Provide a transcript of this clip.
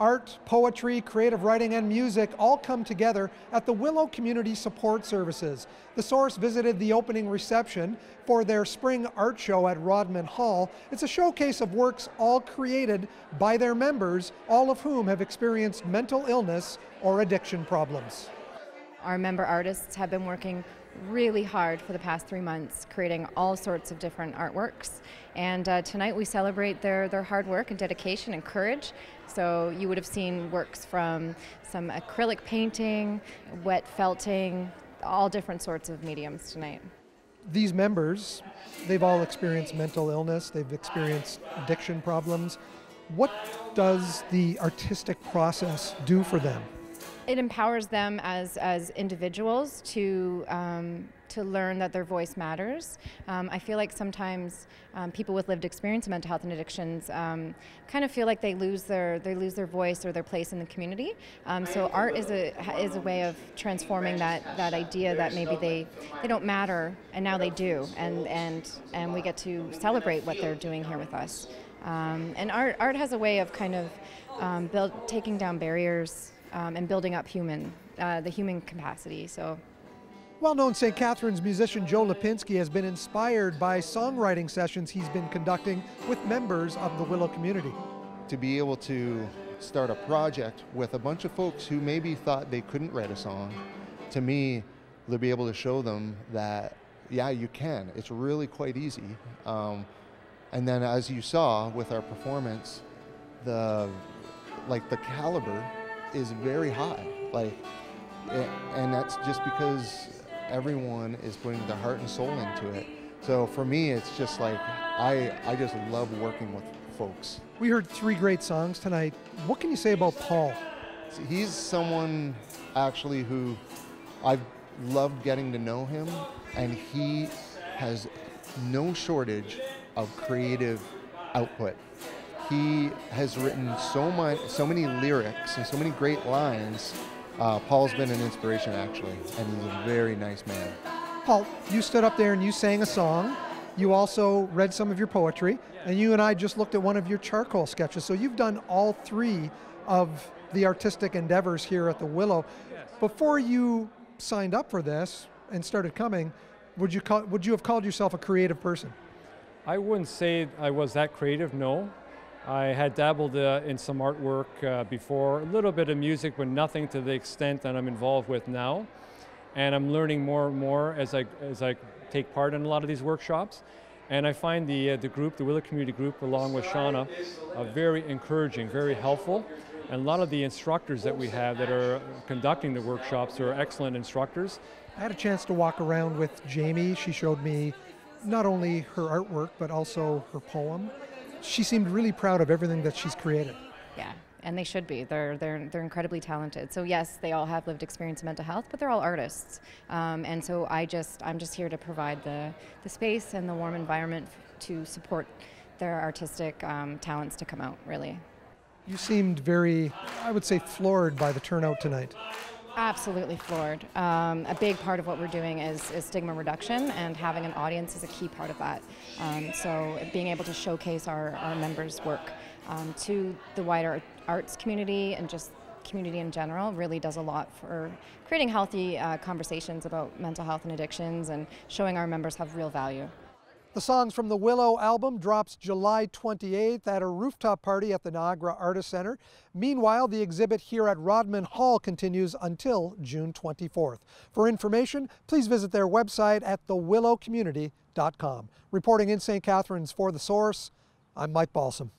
Art, poetry, creative writing, and music all come together at the Willow Community Support Services. The Source visited the opening reception for their spring art show at Rodman Hall. It's a showcase of works all created by their members, all of whom have experienced mental illness or addiction problems. Our member artists have been working really hard for the past 3 months, creating all sorts of different artworks. And tonight we celebrate their hard work and dedication and courage. So you would have seen works from some acrylic painting, wet felting, all different sorts of mediums tonight. These members, they've all experienced mental illness, they've experienced addiction problems. What does the artistic process do for them? It empowers them as individuals to learn that their voice matters. I feel like sometimes people with lived experience of mental health and addictions kind of feel like they lose their voice or their place in the community. So art is a way of transforming that idea that maybe they don't matter and now they do, and we get to celebrate what they're doing here with us. And art has a way of kind of taking down barriers. And building up the human capacity. So, well-known St. Catharines musician Joe Lapinski has been inspired by songwriting sessions he's been conducting with members of the Willow community. To be able to start a project with a bunch of folks who maybe thought they couldn't write a song, to me, to be able to show them that, yeah, you can. It's really quite easy. And then as you saw with our performance, the caliber is very high, and that's just because everyone is putting their heart and soul into it. So for me, it's just like I just love working with folks. We heard 3 great songs tonight. What can you say about Paul? He's someone actually who I've loved getting to know him, and he has no shortage of creative output. He has written so many lyrics and so many great lines. Paul's been an inspiration, actually, and he's a very nice man. Paul, you stood up there and you sang a song. You also read some of your poetry, and you and I just looked at one of your charcoal sketches. So you've done all 3 of the artistic endeavors here at the Willow. Before you signed up for this and started coming, would you have called yourself a creative person? I wouldn't say I was that creative, no. I had dabbled in some artwork before, a little bit of music, but nothing to the extent that I'm involved with now. And I'm learning more and more as I take part in a lot of these workshops. And I find the group, the Willow Community group, along with Shauna, very encouraging, very helpful. And a lot of the instructors that we have that are conducting the workshops are excellent instructors. I had a chance to walk around with Jamie. She showed me not only her artwork, but also her poem. She seemed really proud of everything that she's created. Yeah, and they should be. They're incredibly talented. So yes, they all have lived experience in mental health, but they're all artists. And so I'm just here to provide the space and the warm environment to support their artistic talents to come out, really. You seemed very, I would say, floored by the turnout tonight. Absolutely floored. A big part of what we're doing is stigma reduction, and having an audience is a key part of that. So being able to showcase our members' work to the wider arts community and just community in general really does a lot for creating healthy conversations about mental health and addictions, and showing our members have real value. The Songs from the Willow album drops July 28th at a rooftop party at the Niagara Artist Center. Meanwhile, the exhibit here at Rodman Hall continues until June 24th. For information, please visit their website at thewillowcommunity.com. Reporting in St. Catharines for The Source, I'm Mike Balsom.